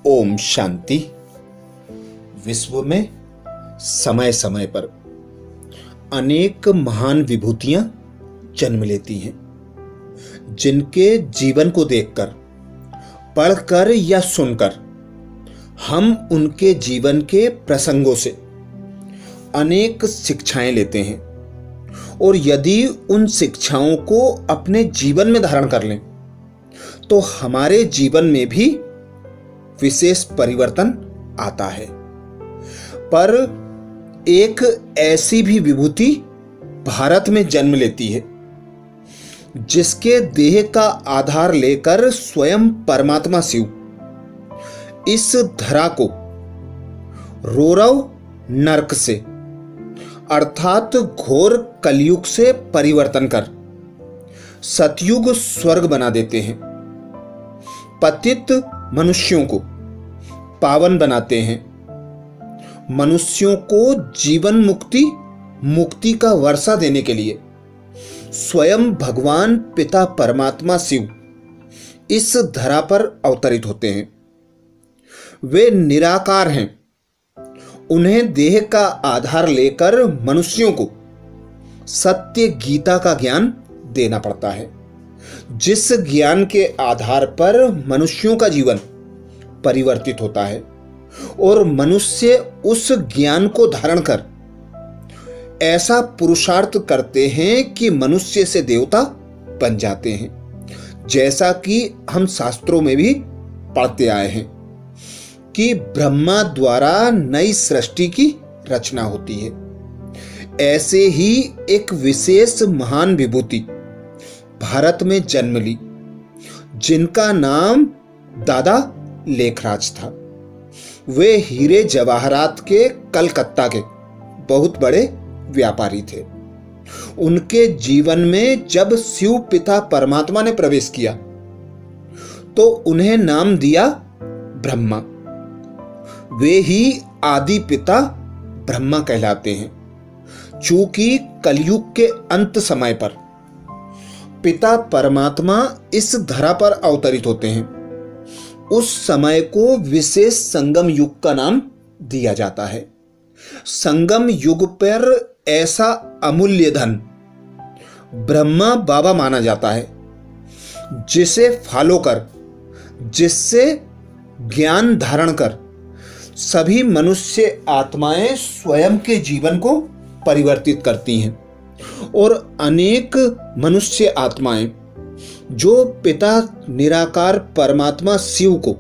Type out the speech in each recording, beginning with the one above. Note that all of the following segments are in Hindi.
ओम शांति। विश्व में समय समय पर अनेक महान विभूतियां जन्म लेती हैं, जिनके जीवन को देखकर, पढ़कर या सुनकर हम उनके जीवन के प्रसंगों से अनेक शिक्षाएं लेते हैं और यदि उन शिक्षाओं को अपने जीवन में धारण कर लें तो हमारे जीवन में भी विशेष परिवर्तन आता है। पर एक ऐसी भी विभूति भारत में जन्म लेती है जिसके देह का आधार लेकर स्वयं परमात्मा शिव इस धरा को रौरव नरक से अर्थात घोर कलयुग से परिवर्तन कर सतयुग स्वर्ग बना देते हैं। पतित मनुष्यों को पावन बनाते हैं, मनुष्यों को जीवन मुक्ति का वर्षा देने के लिए स्वयं भगवान पिता परमात्मा शिव इस धरा पर अवतरित होते हैं। वे निराकार हैं, उन्हें देह का आधार लेकर मनुष्यों को सत्य गीता का ज्ञान देना पड़ता है, जिस ज्ञान के आधार पर मनुष्यों का जीवन परिवर्तित होता है और मनुष्य उस ज्ञान को धारण कर ऐसा पुरुषार्थ करते हैं कि मनुष्य से देवता बन जाते हैं, जैसा कि हम शास्त्रों में भी पढ़ते आए हैं कि ब्रह्मा द्वारा नई सृष्टि की रचना होती है। ऐसे ही एक विशेष महान विभूति भारत में जन्म ली, जिनका नाम दादा लेखराज था। वे हीरे जवाहरात के कलकत्ता के बहुत बड़े व्यापारी थे। उनके जीवन में जब शिव पिता परमात्मा ने प्रवेश किया तो उन्हें नाम दिया ब्रह्मा। वे ही आदि पिता ब्रह्मा कहलाते हैं। चूंकि कलयुग के अंत समय पर पिता परमात्मा इस धरा पर अवतरित होते हैं, उस समय को विशेष संगम युग का नाम दिया जाता है। संगम युग पर ऐसा अमूल्य धन ब्रह्मा बाबा माना जाता है, जिसे फॉलो कर, जिससे ज्ञान धारण कर सभी मनुष्य आत्माएं स्वयं के जीवन को परिवर्तित करती हैं और अनेक मनुष्य आत्माएं जो पिता निराकार परमात्मा शिव को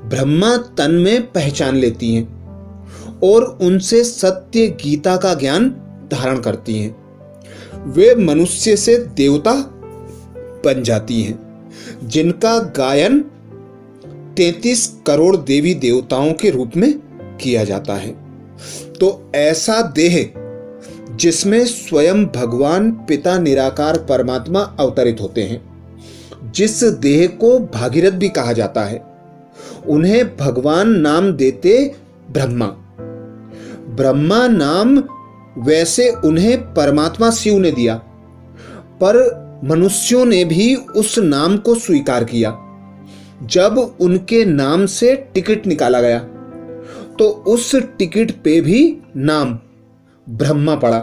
ब्रह्मा तन में पहचान लेती हैं और उनसे सत्य गीता का ज्ञान धारण करती हैं, वे मनुष्य से देवता बन जाती हैं, जिनका गायन 33 करोड़ देवी देवताओं के रूप में किया जाता है। तो ऐसा देह जिसमें स्वयं भगवान पिता निराकार परमात्मा अवतरित होते हैं, जिस देह को भागीरथ भी कहा जाता है, उन्हें भगवान नाम देते ब्रह्मा। ब्रह्मा नाम वैसे उन्हें परमात्मा शिव ने दिया, पर मनुष्यों ने भी उस नाम को स्वीकार किया। जब उनके नाम से टिकट निकाला गया तो उस टिकट पे भी नाम ब्रह्मा पड़ा।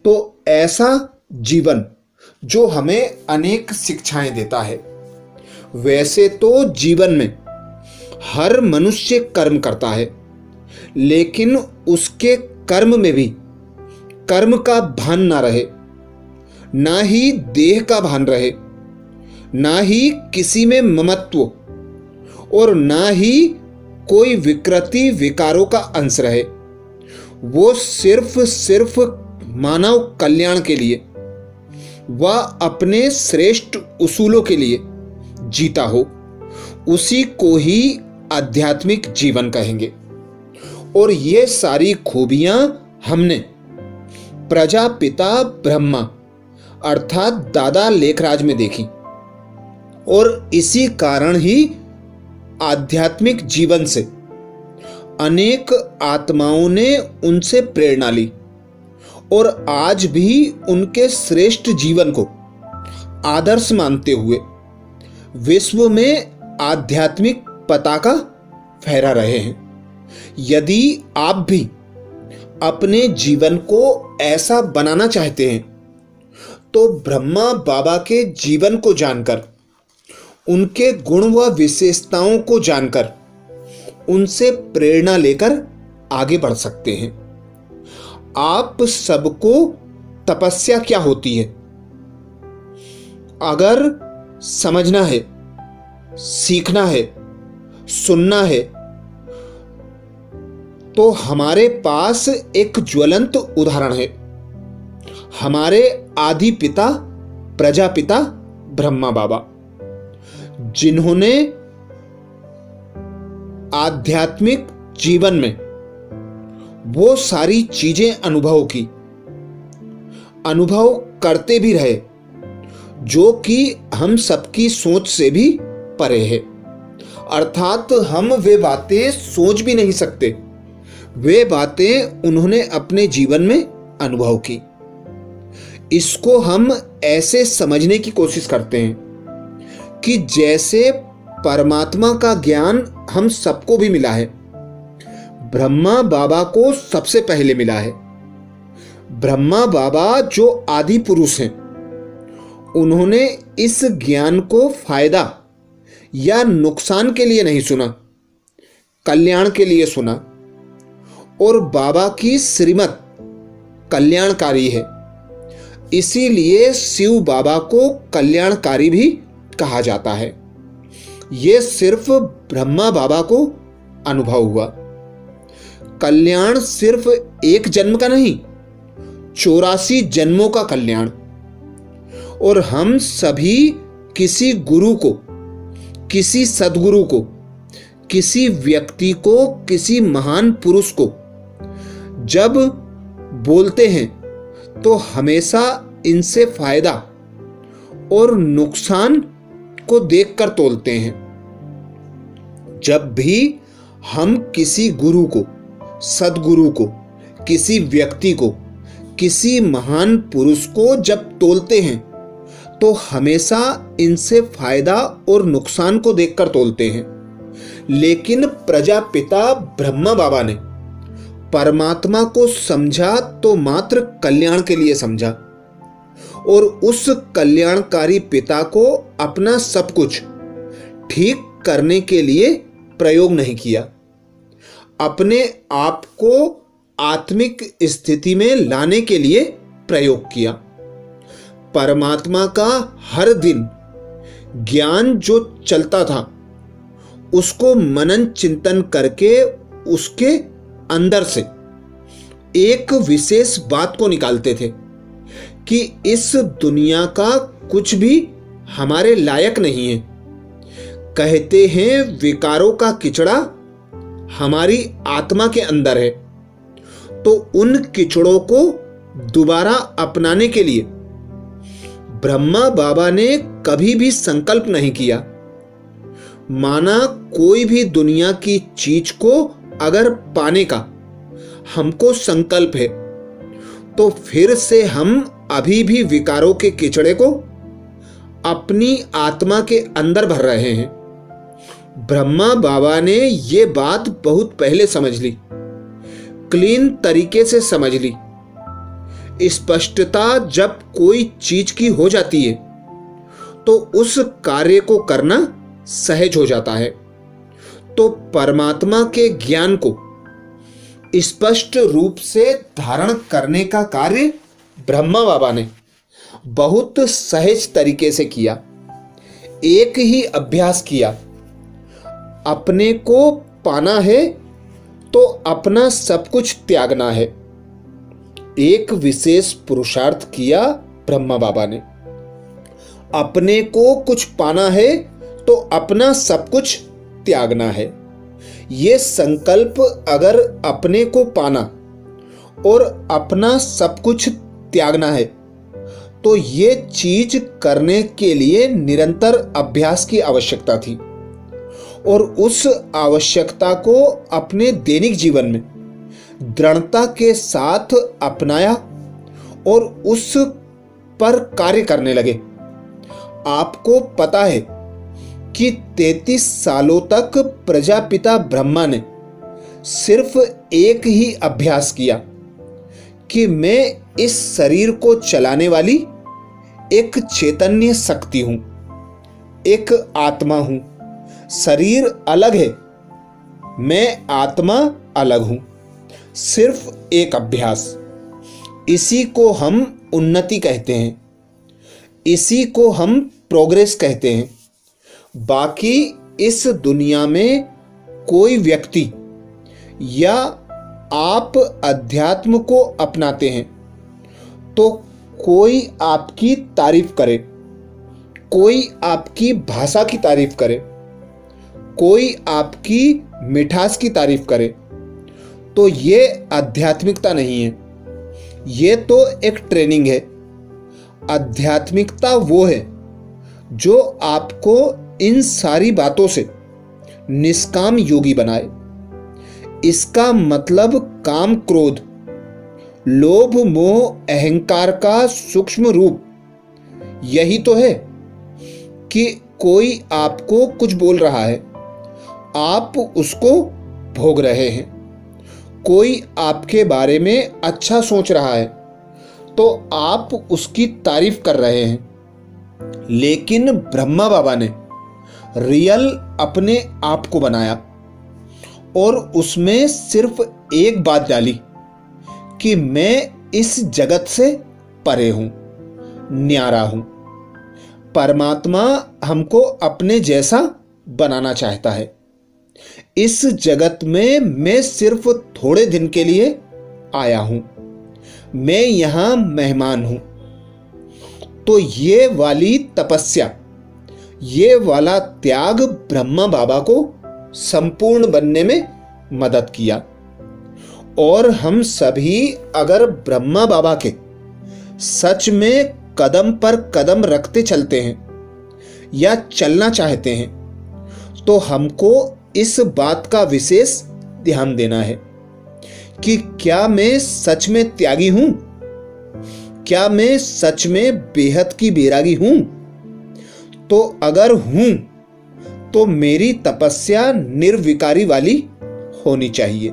तो ऐसा जीवन जो हमें अनेक शिक्षाएं देता है। वैसे तो जीवन में हर मनुष्य कर्म करता है, लेकिन उसके कर्म में भी कर्म का भान ना रहे, ना ही देह का भान रहे, ना ही किसी में ममत्व और ना ही कोई विकृति विकारों का अंश रहे। वो सिर्फ मानव कल्याण के लिए व अपने श्रेष्ठ उसूलों के लिए जीता हो, उसी को ही आध्यात्मिक जीवन कहेंगे। और ये सारी खूबियां हमने प्रजापिता ब्रह्मा अर्थात दादा लेखराज में देखी और इसी कारण ही आध्यात्मिक जीवन से अनेक आत्माओं ने उनसे प्रेरणा ली और आज भी उनके श्रेष्ठ जीवन को आदर्श मानते हुए विश्व में आध्यात्मिक पताका फहरा रहे हैं। यदि आप भी अपने जीवन को ऐसा बनाना चाहते हैं तो ब्रह्मा बाबा के जीवन को जानकर, उनके गुण व विशेषताओं को जानकर उनसे प्रेरणा लेकर आगे बढ़ सकते हैं। आप सबको तपस्या क्या होती है अगर समझना है, सीखना है, सुनना है तो हमारे पास एक ज्वलंत उदाहरण है। हमारे आदि पिता प्रजापिता ब्रह्मा बाबा, जिन्होंने आध्यात्मिक जीवन में वो सारी चीजें अनुभव करते भी रहे जो कि हम सबकी सोच से भी परे है। अर्थात हम वे बातें सोच भी नहीं सकते, वे बातें उन्होंने अपने जीवन में अनुभव की। इसको हम ऐसे समझने की कोशिश करते हैं कि जैसे परमात्मा का ज्ञान हम सबको भी मिला है, ब्रह्मा बाबा को सबसे पहले मिला है। ब्रह्मा बाबा जो आदि पुरुष हैं, उन्होंने इस ज्ञान को फायदा या नुकसान के लिए नहीं सुना, कल्याण के लिए सुना। और बाबा की श्रीमत कल्याणकारी है, इसीलिए शिव बाबा को कल्याणकारी भी कहा जाता है। ये सिर्फ ब्रह्मा बाबा को अनुभव हुआ। कल्याण सिर्फ एक जन्म का नहीं, 84 जन्मों का कल्याण। और हम सभी किसी गुरु को, किसी सद्गुरु को, किसी व्यक्ति को, किसी महान पुरुष को जब बोलते हैं तो हमेशा इनसे फायदा और नुकसान को देखकर तोलते हैं। जब भी हम किसी गुरु को, सद्गुरु को, किसी व्यक्ति को, किसी महान पुरुष को जब तोलते हैं तो हमेशा इनसे फायदा और नुकसान को देखकर तोलते हैं। लेकिन प्रजापिता ब्रह्मा बाबा ने परमात्मा को समझा तो मात्र कल्याण के लिए समझा, और उस कल्याणकारी पिता को अपना सब कुछ ठीक करने के लिए प्रयोग नहीं किया, अपने आप को आत्मिक स्थिति में लाने के लिए प्रयोग किया। परमात्मा का हर दिन ज्ञान जो चलता था उसको मनन चिंतन करके उसके अंदर से एक विशेष बात को निकालते थे कि इस दुनिया का कुछ भी हमारे लायक नहीं है। कहते हैं विकारों का किचड़ा हमारी आत्मा के अंदर है, तो उन किचड़ों को दोबारा अपनाने के लिए ब्रह्मा बाबा ने कभी भी संकल्प नहीं किया। माना कोई भी दुनिया की चीज को अगर पाने का हमको संकल्प है तो फिर से हम अभी भी विकारों के किचड़े को अपनी आत्मा के अंदर भर रहे हैं। ब्रह्मा बाबा ने ये बात बहुत पहले समझ ली, क्लीन तरीके से समझ ली। स्पष्टता जब कोई चीज की हो जाती है तो उस कार्य को करना सहज हो जाता है। तो परमात्मा के ज्ञान को स्पष्ट रूप से धारण करने का कार्य ब्रह्मा बाबा ने बहुत सहज तरीके से किया। एक ही अभ्यास किया, अपने को पाना है तो अपना सब कुछ त्यागना है। एक विशेष पुरुषार्थ किया ब्रह्मा बाबा ने। अपने को कुछ पाना है तो अपना सब कुछ त्यागना है। ये संकल्प अगर अपने को पाना और अपना सब कुछ त्यागना है तो ये चीज करने के लिए निरंतर अभ्यास की आवश्यकता थी, और उस आवश्यकता को अपने दैनिक जीवन में दृढ़ता के साथ अपनाया और उस पर कार्य करने लगे। आपको पता है कि 33 सालों तक प्रजापिता ब्रह्मा ने सिर्फ एक ही अभ्यास किया कि मैं इस शरीर को चलाने वाली एक चैतन्य शक्ति हूं, एक आत्मा हूं। शरीर अलग है, मैं आत्मा अलग हूं। सिर्फ एक अभ्यास, इसी को हम उन्नति कहते हैं, इसी को हम प्रोग्रेस कहते हैं। बाकी इस दुनिया में कोई व्यक्ति या आप अध्यात्म को अपनाते हैं तो कोई आपकी तारीफ करे, कोई आपकी भाषा की तारीफ करे, कोई आपकी मिठास की तारीफ करे, तो ये आध्यात्मिकता नहीं है, ये तो एक ट्रेनिंग है। आध्यात्मिकता वो है जो आपको इन सारी बातों से निष्काम योगी बनाए। इसका मतलब काम, क्रोध, लोभ, मोह, अहंकार का सूक्ष्म रूप यही तो है कि कोई आपको कुछ बोल रहा है, आप उसको भोग रहे हैं। कोई आपके बारे में अच्छा सोच रहा है तो आप उसकी तारीफ कर रहे हैं। लेकिन ब्रह्मा बाबा ने रियल अपने आप को बनाया और उसमें सिर्फ एक बात डाली कि मैं इस जगत से परे हूं, न्यारा हूं। परमात्मा हमको अपने जैसा बनाना चाहता है। इस जगत में मैं सिर्फ थोड़े दिन के लिए आया हूं, मैं यहां मेहमान हूं। तो ये वाली तपस्या, ये वाला त्याग ब्रह्मा बाबा को संपूर्ण बनने में मदद किया। और हम सभी अगर ब्रह्मा बाबा के सच में कदम पर कदम रखते चलते हैं या चलना चाहते हैं तो हमको इस बात का विशेष ध्यान देना है कि क्या मैं सच में त्यागी हूं, क्या मैं सच में बेहद की बैरागी हूं। तो अगर हूं तो मेरी तपस्या निर्विकारी वाली होनी चाहिए।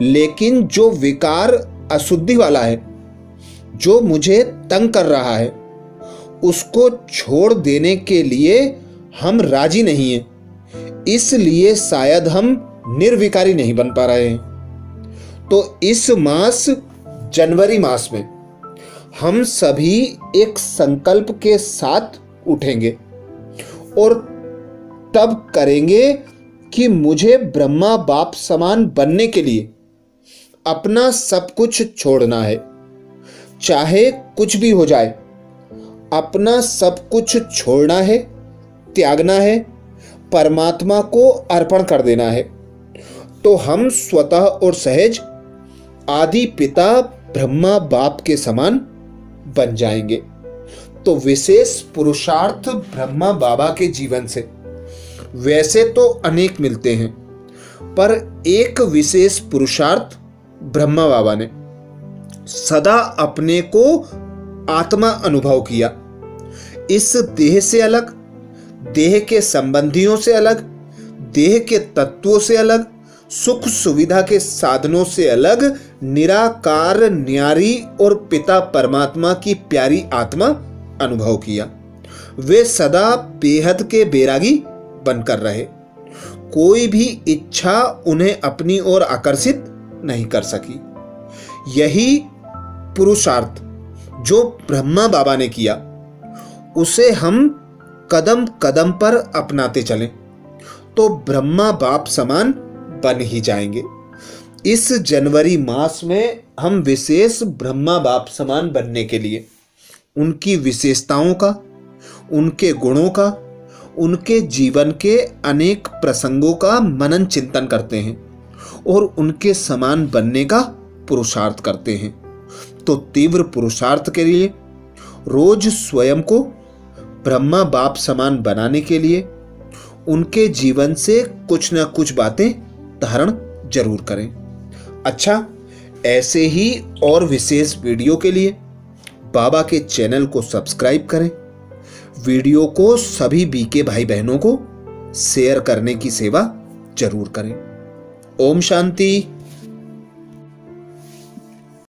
लेकिन जो विकार अशुद्धि वाला है, जो मुझे तंग कर रहा है, उसको छोड़ देने के लिए हम राजी नहीं हैं। इसलिए शायद हम निर्विकारी नहीं बन पा रहे हैं। तो इस मास, जनवरी मास में हम सभी एक संकल्प के साथ उठेंगे और तब करेंगे कि मुझे ब्रह्मा बाप समान बनने के लिए अपना सब कुछ छोड़ना है, चाहे कुछ भी हो जाए। अपना सब कुछ छोड़ना है, त्यागना है, परमात्मा को अर्पण कर देना है। तो हम स्वतः और सहज आदि पिता ब्रह्मा बाप के समान बन जाएंगे। तो विशेष पुरुषार्थ ब्रह्मा बाबा के जीवन से वैसे तो अनेक मिलते हैं, पर एक विशेष पुरुषार्थ ब्रह्मा बाबा ने सदा अपने को आत्मा अनुभव किया। इस देह से अलग, देह के संबंधियों से अलग, देह के तत्वों से अलग, सुख सुविधा के साधनों से अलग, निराकार, न्यारी और पिता परमात्मा की प्यारी आत्मा अनुभव किया। वे सदा बेहद के बैरागी बनकर रहे। कोई भी इच्छा उन्हें अपनी ओर आकर्षित नहीं कर सकी। यही पुरुषार्थ जो ब्रह्मा बाबा ने किया, उसे हम कदम कदम पर अपनाते चलें तो ब्रह्मा बाप समान बन ही जाएंगे। इस जनवरी मास में हम विशेष ब्रह्मा बाप समान बनने के लिए उनकी विशेषताओं का, उनके गुणों का, उनके जीवन के अनेक प्रसंगों का मनन चिंतन करते हैं और उनके समान बनने का पुरुषार्थ करते हैं। तो तीव्र पुरुषार्थ के लिए रोज स्वयं को ब्रह्मा बाप समान बनाने के लिए उनके जीवन से कुछ न कुछ बातें धारण जरूर करें। अच्छा, ऐसे ही और विशेष वीडियो के लिए बाबा के चैनल को सब्सक्राइब करें। वीडियो को सभी बीके भाई बहनों को शेयर करने की सेवा जरूर करें। ओम शांति।